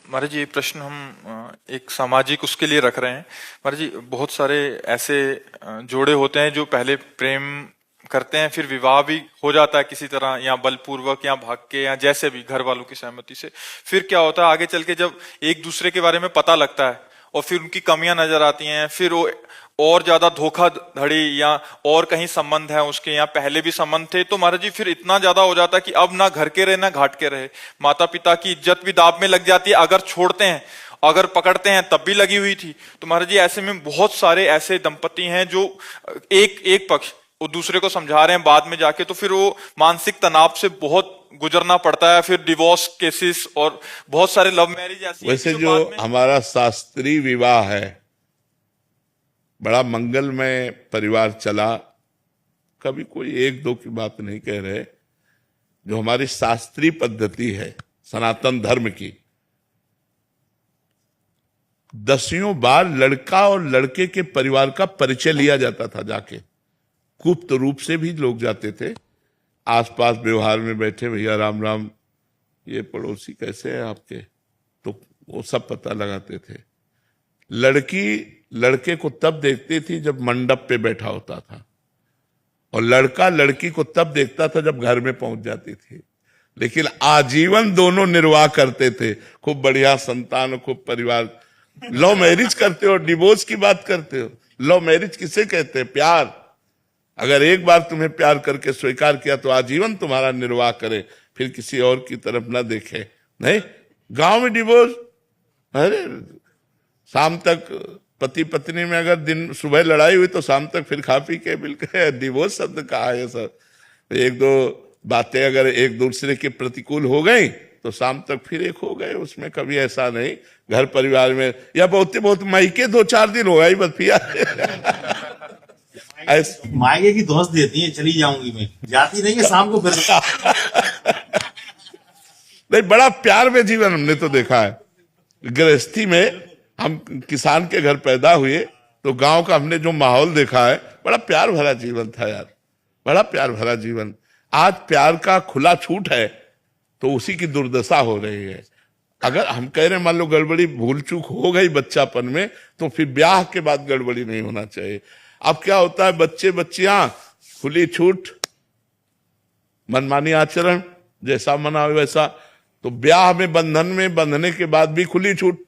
महाराज जी, ये प्रश्न हम एक सामाजिक उसके लिए रख रहे हैं। महाराज जी, बहुत सारे ऐसे जोड़े होते हैं जो पहले प्रेम करते हैं, फिर विवाह भी हो जाता है किसी तरह, या बलपूर्वक या भाग के, या जैसे भी घर वालों की सहमति से। फिर क्या होता है आगे चल के, जब एक दूसरे के बारे में पता लगता है और फिर उनकी कमियां नजर आती हैं, फिर वो और ज्यादा धोखाधड़ी, या और कहीं संबंध है उसके, या पहले भी संबंध थे, तो महाराज जी फिर इतना ज्यादा हो जाता है कि अब ना घर के रहे ना घाट के रहे। माता पिता की इज्जत भी दाव में लग जाती है अगर छोड़ते हैं, अगर पकड़ते हैं तब भी लगी हुई थी। तो महाराज जी ऐसे में बहुत सारे ऐसे दंपति हैं जो एक एक पक्ष वो दूसरे को समझा रहे हैं, बाद में जाके तो फिर वो मानसिक तनाव से बहुत गुजरना पड़ता है, फिर डिवोर्स केसेस और बहुत सारे लव मैरिज ऐसी हैं कि वैसे जो जो बाद में। हमारा शास्त्रीय विवाह है, बड़ा मंगलमय परिवार चला। कभी कोई एक दो की बात नहीं कह रहे। जो हमारी शास्त्रीय पद्धति है सनातन धर्म की, दसियों बार लड़का और लड़के के परिवार का परिचय लिया जाता था जाके। गुप्त रूप से भी लोग जाते थे, आसपास व्यवहार में बैठे, भैया राम राम, ये पड़ोसी कैसे हैं आपके, तो वो सब पता लगाते थे। लड़की लड़के को तब देखती थी जब मंडप पे बैठा होता था, और लड़का लड़की को तब देखता था जब घर में पहुंच जाती थी। लेकिन आजीवन दोनों निर्वाह करते थे, खूब बढ़िया संतान, खूब परिवार। लव मैरिज करते हो, डिवोर्स की बात करते हो। लव मैरिज किसे कहते हैं? प्यार। अगर एक बार तुम्हें प्यार करके स्वीकार किया तो आजीवन तुम्हारा निर्वाह करे, फिर किसी और की तरफ ना देखे। नहीं, गांव में डिवोर्स, अरे शाम तक पति पत्नी में अगर दिन सुबह लड़ाई हुई तो शाम तक फिर खा पी के बिल्कुल। डिवोर्स शब्द कहा है सर। एक दो बातें अगर एक दूसरे के प्रतिकूल हो गई तो शाम तक फिर एक हो गए, उसमें कभी ऐसा नहीं। घर परिवार में या बहुत मायके 2-4 दिन हो गई बस पिया। मायके की दोस्त देती है, चली जाऊंगी मैं, जाती नहीं है शाम को फिर। नहीं, बड़ा प्यार में जीवन हमने तो देखा है। गृहस्थी में हम किसान के घर पैदा हुए तो गांव का हमने जो माहौल देखा है, बड़ा प्यार भरा जीवन था यार, बड़ा प्यार भरा जीवन। आज प्यार का खुला छूट है तो उसी की दुर्दशा हो रही है। अगर हम कह रहे हैं मान लो गड़बड़ी भूल चूक हो गई बच्चापन में, तो फिर ब्याह के बाद गड़बड़ी नहीं होना चाहिए। अब क्या होता है, बच्चे बच्चियां खुली छूट, मनमानी आचरण, जैसा मना हो वैसा। तो ब्याह में बंधन में बंधने के बाद भी खुली छूट,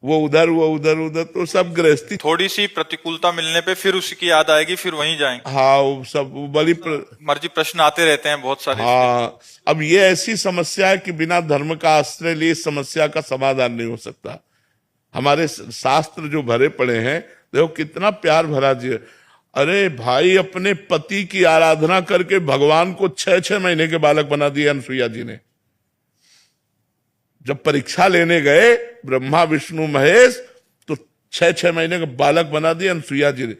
वो उधर वो उधर उधर, तो सब गृहस्थी। थोड़ी सी प्रतिकूलता मिलने पे फिर उसकी याद आएगी, फिर वहीं जाएंगे। हाँ, वो सब बड़ी मर्जी प्रश्न आते रहते हैं बहुत सारे। हाँ, अब ये ऐसी समस्या है कि बिना धर्म का आश्रय लिए इस समस्या का समाधान नहीं हो सकता। हमारे शास्त्र जो भरे पड़े हैं, देखो कितना प्यार भरा जी। अरे भाई, अपने पति की आराधना करके भगवान को 6-6 महीने के बालक बना दिया अनसुईया जी ने। जब परीक्षा लेने गए ब्रह्मा विष्णु महेश, तो 6-6 महीने का बालक बना दिया अनसुईया जी ने।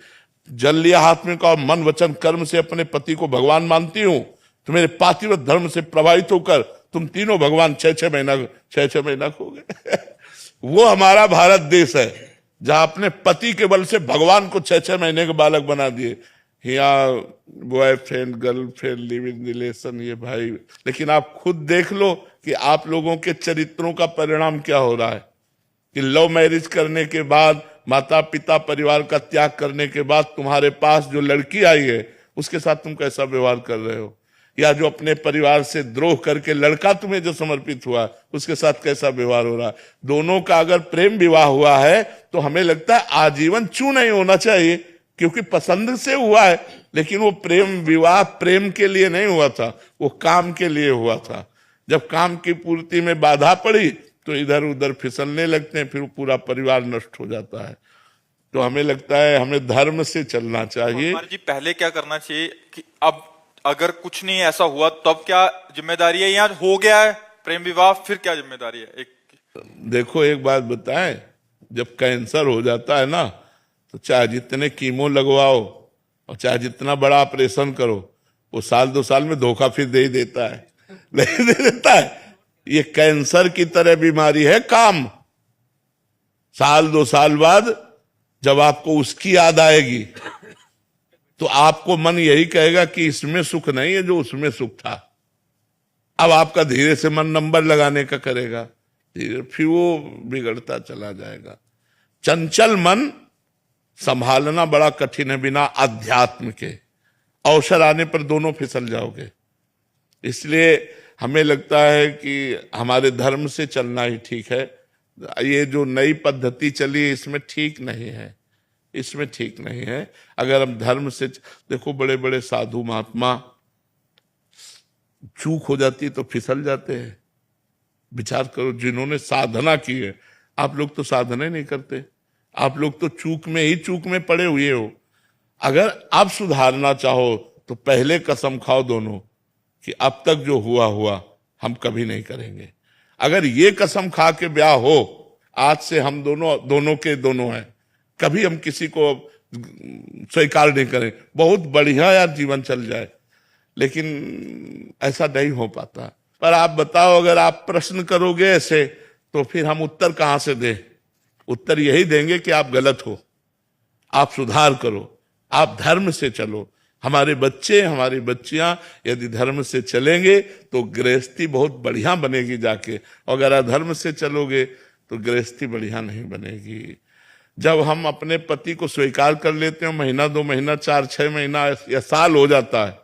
जल लिया हाथ में, कहा मन वचन कर्म से अपने पति को भगवान मानती हूं, तो मेरे पातिव्रत धर्म से प्रभावित होकर तुम तीनों भगवान 6-6 महीना हो गए। वो हमारा भारत देश है जहां अपने पति के बल से भगवान को 6-6 महीने के बालक बना दिए। यहाँ boyfriend girlfriend live in relation, ये भाई। लेकिन आप खुद देख लो कि आप लोगों के चरित्रों का परिणाम क्या हो रहा है कि लव मैरिज करने के बाद, माता पिता परिवार का त्याग करने के बाद तुम्हारे पास जो लड़की आई है उसके साथ तुम कैसा व्यवहार कर रहे हो, या जो अपने परिवार से द्रोह करके लड़का तुम्हें जो समर्पित हुआ उसके साथ कैसा व्यवहार हो रहा है। दोनों का अगर प्रेम विवाह हुआ है तो हमें लगता है आजीवन क्यों नहीं होना चाहिए, क्योंकि पसंद से हुआ है। लेकिन वो प्रेम विवाह प्रेम के लिए नहीं हुआ था, वो काम के लिए हुआ था। जब काम की पूर्ति में बाधा पड़ी तो इधर उधर फिसलने लगते हैं, फिर पूरा परिवार नष्ट हो जाता है। तो हमें लगता है हमें धर्म से चलना चाहिए। जी, पहले क्या करना चाहिए कि अब अगर कुछ नहीं ऐसा हुआ तब क्या जिम्मेदारी है, या हो गया है प्रेम विवाह फिर क्या जिम्मेदारी है? देखो एक बात बताएं, जब कैंसर हो जाता है ना, तो चाहे जितने कीमो लगवाओ और चाहे जितना बड़ा ऑपरेशन करो, वो 1-2 साल में धोखा फिर दे ही देता है, नहीं दे देता है। ये कैंसर की तरह बीमारी है काम। 1-2 साल बाद जब आपको उसकी याद आएगी तो आपको मन यही कहेगा कि इसमें सुख नहीं है जो उसमें सुख था। अब आपका धीरे से मन नंबर लगाने का करेगा फिर वो बिगड़ता चला जाएगा। चंचल मन संभालना बड़ा कठिन है बिना अध्यात्म के। अवसर आने पर दोनों फिसल जाओगे। इसलिए हमें लगता है कि हमारे धर्म से चलना ही ठीक है। ये जो नई पद्धति चली है इसमें ठीक नहीं है, इसमें ठीक नहीं है। अगर हम धर्म से देखो, बड़े बड़े साधु महात्मा चूक हो जाती है तो फिसल जाते हैं। विचार करो, जिन्होंने साधना की है, आप लोग तो साधना ही नहीं करते, आप लोग तो चूक में पड़े हुए हो। अगर आप सुधारना चाहो तो पहले कसम खाओ दोनों कि अब तक जो हुआ हम कभी नहीं करेंगे। अगर ये कसम खा के ब्याह हो, आज से हम दोनों के दोनों हैं, कभी हम किसी को स्वीकार नहीं करें, बहुत बढ़िया यार जीवन चल जाए, लेकिन ऐसा नहीं हो पाता। पर आप बताओ, अगर आप प्रश्न करोगे ऐसे तो फिर हम उत्तर कहां से दें? उत्तर यही देंगे कि आप गलत हो, आप सुधार करो, आप धर्म से चलो। हमारे बच्चे, हमारी बच्चियां यदि धर्म से चलेंगे तो गृहस्थी बहुत बढ़िया बनेगी जाके, और अगर अधर्म से चलोगे तो गृहस्थी बढ़िया नहीं बनेगी। जब हम अपने पति को स्वीकार कर लेते हैं, महीना 2 महीना 4-6 महीना या साल हो जाता है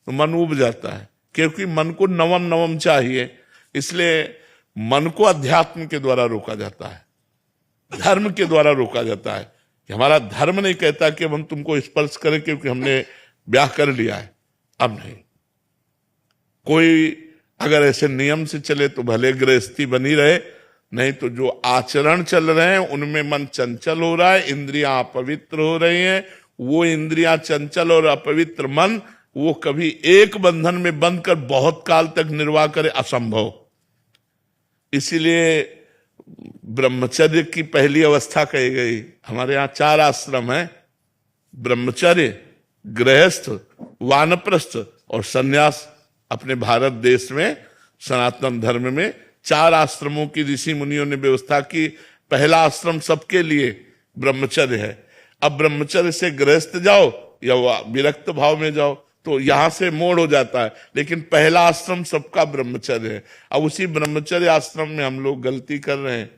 तो मन उब जाता है, क्योंकि मन को नवम चाहिए। इसलिए मन को अध्यात्म के द्वारा रोका जाता है, धर्म के द्वारा रोका जाता है। कि हमारा धर्म नहीं कहता कि हम तुमको स्पर्श करें क्योंकि हमने ब्याह कर लिया है। अब नहीं, कोई अगर ऐसे नियम से चले तो भले गृहस्थी बनी रहे, नहीं तो जो आचरण चल रहे हैं उनमें मन चंचल हो रहा है, इंद्रियां अपवित्र हो रही हैं। वो इंद्रियां चंचल और अपवित्र मन वो कभी एक बंधन में बंध कर बहुत काल तक निर्वाह करे, असंभव। इसीलिए ब्रह्मचर्य की पहली अवस्था कही गई। हमारे यहाँ 4 आश्रम हैं, ब्रह्मचर्य, गृहस्थ, वानप्रस्थ और सन्यास। अपने भारत देश में सनातन धर्म में 4 आश्रमों की ऋषि मुनियों ने व्यवस्था की। पहला आश्रम सबके लिए ब्रह्मचर्य है। अब ब्रह्मचर्य से गृहस्थ जाओ या विरक्त भाव में जाओ तो यहां से मोड़ हो जाता है, लेकिन पहला आश्रम सबका ब्रह्मचर्य है। अब उसी ब्रह्मचर्य आश्रम में हम लोग गलती कर रहे हैं,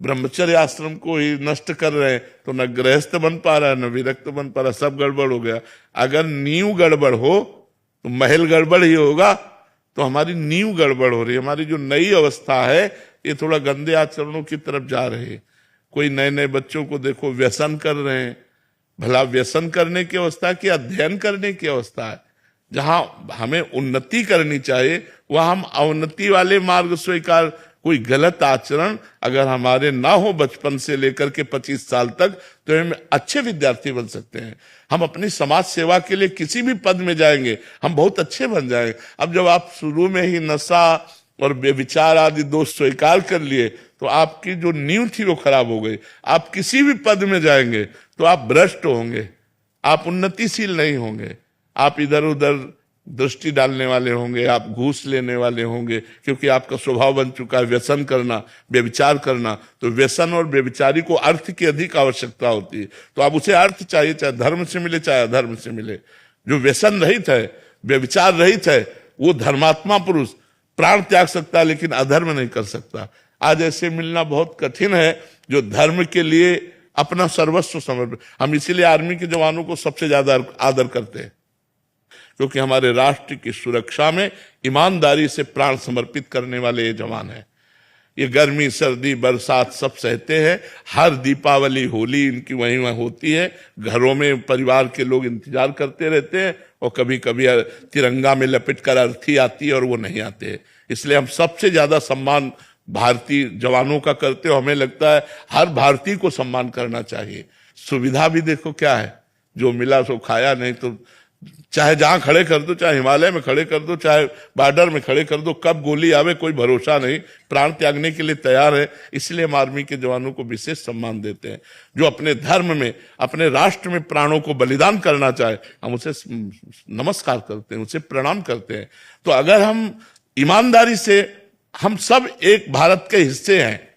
ब्रह्मचर्य आश्रम को ही नष्ट कर रहे हैं। तो न गृहस्थ बन पा रहा है, न विरक्त बन पा रहा, सब गड़बड़ हो गया। अगर नींव गड़बड़ हो तो महल गड़बड़ ही होगा। तो हमारी नींव गड़बड़ हो रही है। हमारी जो नई अवस्था है ये थोड़ा गंदे आचरणों की तरफ जा रही है। कोई नए बच्चों को देखो व्यसन कर रहे हैं। भला व्यसन करने की अवस्था की अध्ययन करने की अवस्था है? जहां हमें उन्नति करनी चाहिए वहां हम अवनति वाले मार्ग स्वीकार। कोई गलत आचरण अगर हमारे ना हो बचपन से लेकर के 25 साल तक, तो हम अच्छे विद्यार्थी बन सकते हैं। हम अपनी समाज सेवा के लिए किसी भी पद में जाएंगे, हम बहुत अच्छे बन जाएंगे। अब जब आप शुरू में ही नशा और व्यभिचार आदि दोष स्वीकार कर लिए तो आपकी जो नींव थी वो खराब हो गई। आप किसी भी पद में जाएंगे तो आप भ्रष्ट होंगे, आप उन्नतिशील नहीं होंगे, आप इधर उधर दृष्टि डालने वाले होंगे, आप घूस लेने वाले होंगे, क्योंकि आपका स्वभाव बन चुका है व्यसन करना, व्यभिचार करना। तो व्यसन और व्यभिचारी को अर्थ की अधिक आवश्यकता होती है। तो आप उसे अर्थ चाहिए, चाहे धर्म से मिले चाहे अधर्म से मिले। जो व्यसन रहित है, व्यभिचार रहित है, वो धर्मात्मा पुरुष प्राण त्याग सकता है, लेकिन अधर्म नहीं कर सकता। आज ऐसे मिलना बहुत कठिन है जो धर्म के लिए अपना सर्वस्व समर्पित। हम इसीलिए आर्मी के जवानों को सबसे ज्यादा आदर करते हैं, क्योंकि हमारे राष्ट्र की सुरक्षा में ईमानदारी से प्राण समर्पित करने वाले ये जवान हैं। ये गर्मी सर्दी बरसात सब सहते हैं। हर दीपावली होली इनकी वहीं वहीं होती है। घरों में परिवार के लोग इंतजार करते रहते हैं, और कभी कभी तिरंगा में लपेट कर अर्थी आती है और वो नहीं आते। इसलिए हम सबसे ज्यादा सम्मान भारतीय जवानों का करते हो। हमें लगता है हर भारतीय को सम्मान करना चाहिए। सुविधा भी देखो क्या है, जो मिला सो खाया, नहीं तो चाहे जहां खड़े कर दो, चाहे हिमालय में खड़े कर दो, चाहे बॉर्डर में खड़े कर दो, कब गोली आवे कोई भरोसा नहीं। प्राण त्यागने के लिए तैयार है। इसलिए हम आर्मी के जवानों को विशेष सम्मान देते हैं। जो अपने धर्म में, अपने राष्ट्र में प्राणों को बलिदान करना चाहे, हम उसे नमस्कार करते हैं, उसे प्रणाम करते हैं। तो अगर हम ईमानदारी से, हम सब एक भारत के हिस्से हैं,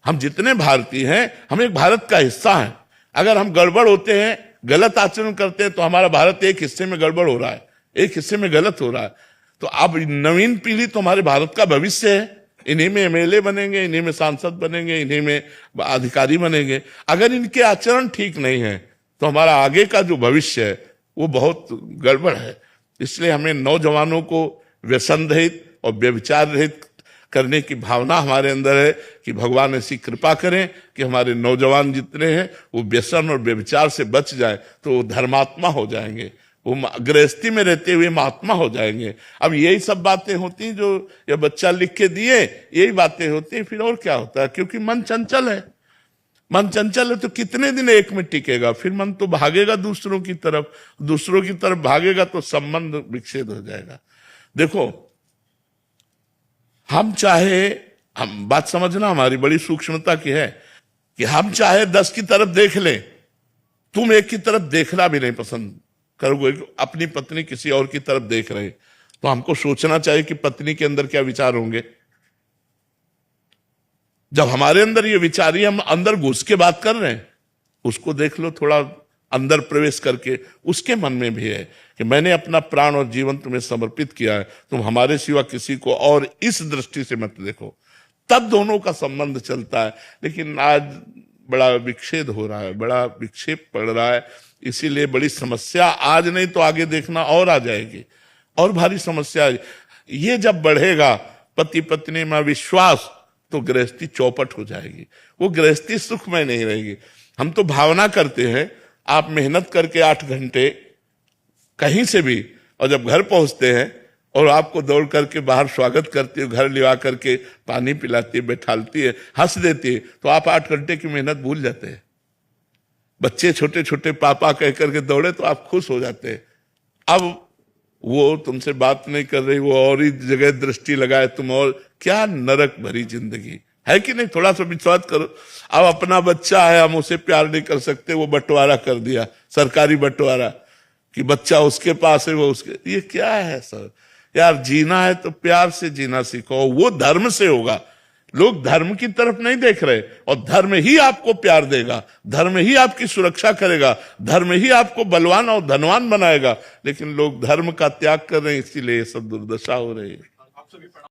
हम जितने भारतीय हैं हम एक भारत का हिस्सा हैं। अगर हम गड़बड़ होते हैं, गलत आचरण करते हैं, तो हमारा भारत एक हिस्से में गड़बड़ हो रहा है, एक हिस्से में गलत हो रहा है। तो अब नवीन पीढ़ी तो हमारे भारत का भविष्य है। इन्हीं में एमएलए बनेंगे, इन्हीं में सांसद बनेंगे, इन्हीं में अधिकारी बनेंगे। अगर इनके आचरण ठीक नहीं है तो हमारा आगे का जो भविष्य है वो बहुत गड़बड़ है। इसलिए हमें नौजवानों को व्यसन रहित और व्यभिचार रहित करने की भावना हमारे अंदर है कि भगवान ऐसी कृपा करें कि हमारे नौजवान जितने हैं वो व्यसन और व्यभिचार से बच जाए तो वो धर्मात्मा हो जाएंगे, वो गृहस्थी में रहते हुए महात्मा हो जाएंगे। अब यही सब बातें होती हैं जो ये बच्चा लिख के दिए, यही बातें होती हैं। फिर और क्या होता है, क्योंकि मन चंचल है। मन चंचल है तो कितने दिन एक में टिकेगा, फिर मन तो भागेगा दूसरों की तरफ, दूसरों की तरफ भागेगा तो संबंध विच्छेद हो जाएगा। देखो हम बात समझना हमारी बड़ी सूक्ष्मता की है कि हम चाहे 10 की तरफ देख लें, तुम एक की तरफ देखना भी नहीं पसंद करोगे। अपनी पत्नी किसी और की तरफ देख रहे तो हमको सोचना चाहिए कि पत्नी के अंदर क्या विचार होंगे। जब हमारे अंदर ये विचार ही हम अंदर घुस के बात कर रहे हैं, उसको देख लो थोड़ा अंदर प्रवेश करके, उसके मन में भी है कि मैंने अपना प्राण और जीवन तुम्हें समर्पित किया है, तुम हमारे सिवा किसी को और इस दृष्टि से मत देखो, तब दोनों का संबंध चलता है। लेकिन आज बड़ा विक्षेद हो रहा है, बड़ा विक्षेप पड़ रहा है, इसीलिए बड़ी समस्या आज नहीं तो आगे देखना और आ जाएगी, और भारी समस्या। ये जब बढ़ेगा पति पत्नी में विश्वास तो गृहस्थी चौपट हो जाएगी, वो गृहस्थी सुखमय नहीं रहेगी। हम तो भावना करते हैं, आप मेहनत करके 8 घंटे कहीं से भी, और जब घर पहुंचते हैं और आपको दौड़ करके बाहर स्वागत करती है, घर लिवा करके पानी पिलाती है, बैठालती है, हंस देती है, तो आप 8 घंटे की मेहनत भूल जाते हैं। बच्चे छोटे छोटे पापा कह करके दौड़े तो आप खुश हो जाते हैं। अब वो तुमसे बात नहीं कर रही, वो और ही जगह दृष्टि लगाए तुम, और क्या नरक भरी जिंदगी है कि नहीं। थोड़ा सा विश्वास करो। अब अपना बच्चा है, हम उसे प्यार नहीं कर सकते, वो बंटवारा कर दिया, सरकारी बंटवारा कि बच्चा उसके पास है वो उसके, ये क्या है सर। यार जीना है तो प्यार से जीना सीखो, वो धर्म से होगा। लोग धर्म की तरफ नहीं देख रहे, और धर्म ही आपको प्यार देगा, धर्म ही आपकी सुरक्षा करेगा, धर्म ही आपको बलवान और धनवान बनाएगा। लेकिन लोग धर्म का त्याग कर रहे हैं, इसीलिए ये सब दुर्दशा हो रही है।